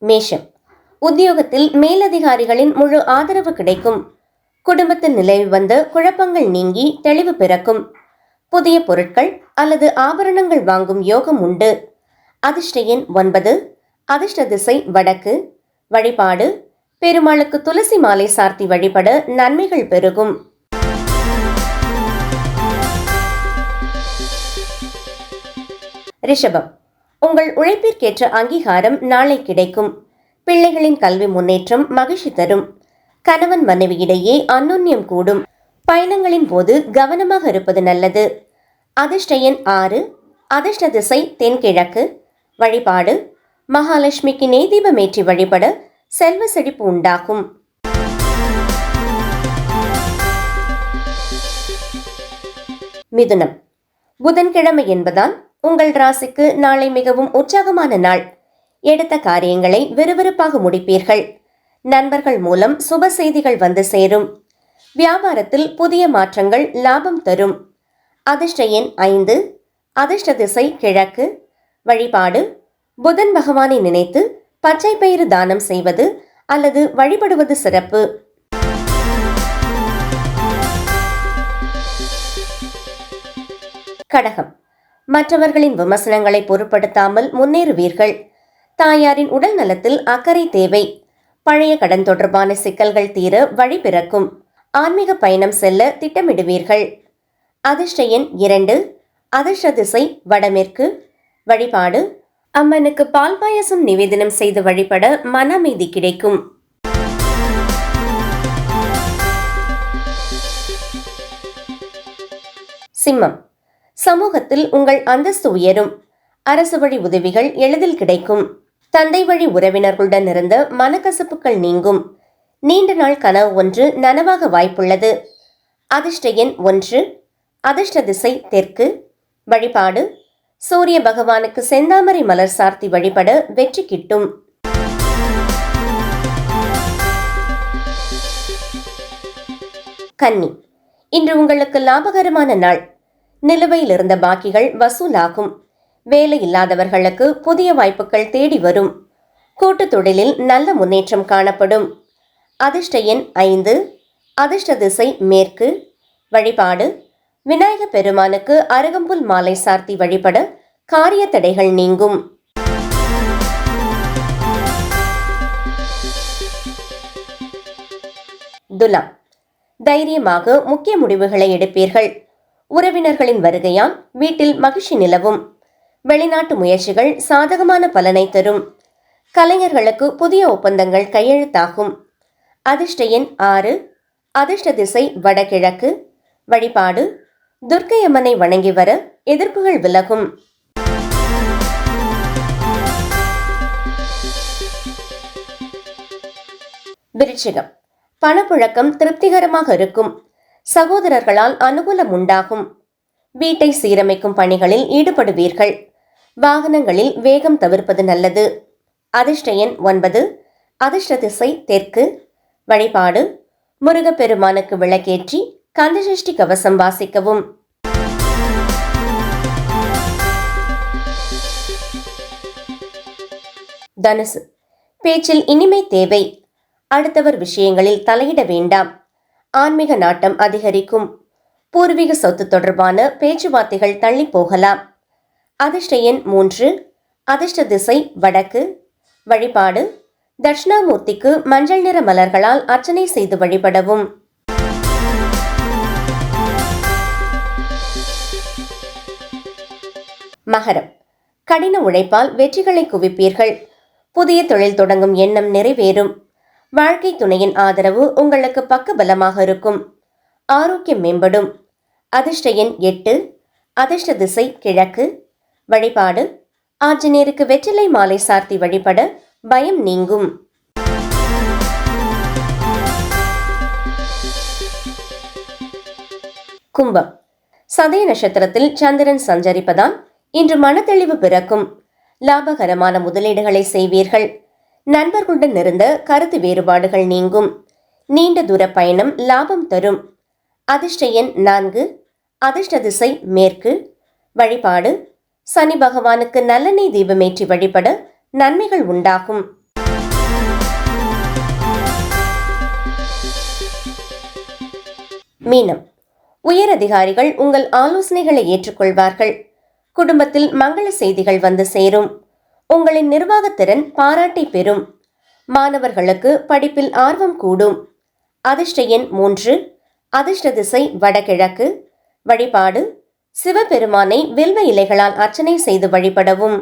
மேஷம், உத்தியோகத்தில் மேலதிகாரிகளின் முழு ஆதரவு கிடைக்கும். குடும்பத்தில் நிலவி வந்த குழப்பங்கள் நீங்கி தெளிவு பிறக்கும். புதிய பொருட்கள் அல்லது ஆபரணங்கள் வாங்கும் யோகம் உண்டு. அதிர்ஷ்ட எண் 9. அதிர்ஷ்ட திசை வடக்கு. வழிபாடு பெருமாளுக்கு துளசி மாலை சார்த்தி வழிபட நன்மைகள் பெருகும். ரிஷபம், உங்கள் உழைப்பிற்கேற்ற அங்கீகாரம் நாளை கிடைக்கும். பிள்ளைகளின் கல்வி முன்னேற்றம் மகிழ்ச்சி தரும். கணவன் மனைவியிடையே அந்யோன்யம் கூடும். பயணங்களின் போது கவனமாக இருப்பது நல்லது. அதிர்ஷ்ட எண் 6. அதிர்ஷ்ட திசை தென்கிழக்கு. வழிபாடு மகாலட்சுமிக்கு நெய்தீபமேற்றி வழிபட செல்வ செழிப்பு உண்டாகும். மிதுனம், புதன்கிழமை என்பதால் உங்கள் ராசிக்கு நாளை மிகவும் உற்சாகமான நாள். எடுத்த காரியங்களை விறுவிறுப்பாக முடிப்பீர்கள். நண்பர்கள் மூலம் சுப செய்திகள் வந்து சேரும். வியாபாரத்தில் புதிய மாற்றங்கள் லாபம் தரும். அதிர்ஷ்ட எண் 5. அதிர்ஷ்ட திசை கிழக்கு. வழிபாடு புதன் பகவானை நினைத்து பச்சை பயிறு தானம் செய்வது அல்லது வழிபடுவது சிறப்பு. கடகம், மற்றவர்களின் விமர்சனங்களை பொருட்படுத்தாமல் முன்னேறுவீர்கள். தாயாரின் உடல் நலத்தில் அக்கறை தேவை. பழைய கடன் தொடர்பான சிக்கல்கள் தீர வழி பிறக்கும். ஆன்மீக பயணம் செல்ல திட்டமிடுவீர்கள். அதிர்ஷ்ட எண் 2. அதிர்ஷ்ட திசை வடமேற்கு. வழிபாடு அம்மனுக்கு பால் பாயசம் நிவேதனம் செய்து வழிபட மன அமைதி கிடைக்கும். சிம்மம், சமூகத்தில் உங்கள் அந்தஸ்து உயரும். அரசு வழி உதவிகள் எளிதில் கிடைக்கும். தந்தை வழி உறவினர்களுடன் இருந்த மனக்கசப்புகள் நீங்கும். நீண்ட நாள் கனவு ஒன்று நனவாக வாய்ப்புள்ளது. அதிர்ஷ்ட எண் 1. அதிர்ஷ்ட திசை தெற்கு. வழிபாடு சூரிய பகவானுக்கு செந்தாமரை மலர் சார்த்தி வழிபட வெற்றி கிட்டும். கன்னி, இன்று உங்களுக்கு லாபகரமான நாள். நிலுவையில் இருந்த பாக்கிகள் வசூலாகும். வேலை இல்லாதவர்களுக்கு புதிய வாய்ப்புகள் தேடி வரும். கூட்டு தொழிலில் நல்ல முன்னேற்றம் காணப்படும். அதிர்ஷ்ட எண் 5. அதிர்ஷ்ட திசை மேற்கு. வழிபாடு விநாயக பெருமானுக்கு அருகம்புல் மாலை சார்த்தி வழிபட காரிய தடைகள் நீங்கும். துலாம், தைரியமாக முக்கிய முடிவுகளை எடுப்பீர்கள். உறவினர்களின் வருகையால் வீட்டில் மகிழ்ச்சி நிலவும். வெளிநாட்டு முயற்சிகள் சாதகமான பலனை தரும். கலைஞர்களுக்கு புதிய ஒப்பந்தங்கள் கையெழுத்தாகும். அதிர்ஷ்ட எண் 6. அதிர்ஷ்ட திசை வடகிழக்கு. வழிபாடு துர்க்கை அம்மனை வணங்கி வர எதிர்ப்புகள் விலகும். விருச்சிகம், பணப்புழக்கம் திருப்திகரமாக இருக்கும். சகோதரர்களால் அனுகூலம் உண்டாகும். வீட்டை சீரமைக்கும் பணிகளில் ஈடுபடுவீர்கள். வாகனங்களில் வேகம் தவிர்ப்பது நல்லது. அதிர்ஷ்ட எண் 9. அதிர்ஷ்ட திசை தெற்கு. வழிபாடு முருகப்பெருமானுக்கு விளக்கேற்றி கந்தசஷ்டி கவசம் வாசிக்கவும். தனுசு, பேச்சில் இனிமை தேவை. அடுத்தவர் விஷயங்களில் தலையிட வேண்டாம். ஆன்மீக நாட்டம் அதிகரிக்கும். பூர்வீக சொத்து தொடர்பான பேச்சுவார்த்தைகள் தள்ளி போகலாம். அதிர்ஷ்ட எண் 3. அதிர்ஷ்ட திசை வடக்கு. வழிபாடு தட்சிணாமூர்த்திக்கு மஞ்சள் நிற மலர்களால் அர்ச்சனை செய்து வழிபடவும். மகரம், கடின உழைப்பால் வெற்றிகளை குவிப்பீர்கள். புதிய தொழில் தொடங்கும் எண்ணம் நிறைவேறும். வாழ்க்கை துணையின் ஆதரவு உங்களுக்கு பக்கபலமாக இருக்கும். ஆரோக்கியம் மேம்படும். அதிர்ஷ்ட எண் 8. அதிர்ஷ்ட திசை கிழக்கு. வழிபாடு ஆஞ்சநேயருக்கு வெற்றிலை மாலை சார்த்தி வழிபட பயம் நீங்கும். கும்பம், சதய நட்சத்திரத்தில் சந்திரன் சஞ்சரிப்பதால் இன்று மனத்தெளிவு பிறக்கும். லாபகரமான முதலீடுகளை செய்வீர்கள். நண்பர்களுடன் இருந்த கருத்து வேறுபாடுகள் நீங்கும். நீண்ட தூர பயணம் லாபம் தரும். அதிர்ஷ்ட எண் 4. அதிர்ஷ்ட திசை மேற்கு. வழிபாடு சனி பகவானுக்கு நல்லெண்ணெய் தீபமேற்றி வழிபட நன்மைகள் உண்டாகும். மீனம். உயரதிகாரிகள் உங்கள் ஆலோசனைகளை ஏற்றுக்கொள்வார்கள். குடும்பத்தில் மங்கள செய்திகள் வந்து சேரும். உங்களின் நிர்வாகத்திறன் பாராட்டை பெறும். மாணவர்களுக்கு படிப்பில் ஆர்வம் கூடும். அதிர்ஷ்ட எண் 3. அதிர்ஷ்ட திசை வடகிழக்கு. வழிபாடு: சிவபெருமானை வில்வ இலைகளால் அர்ச்சனை செய்து வழிபடவும்.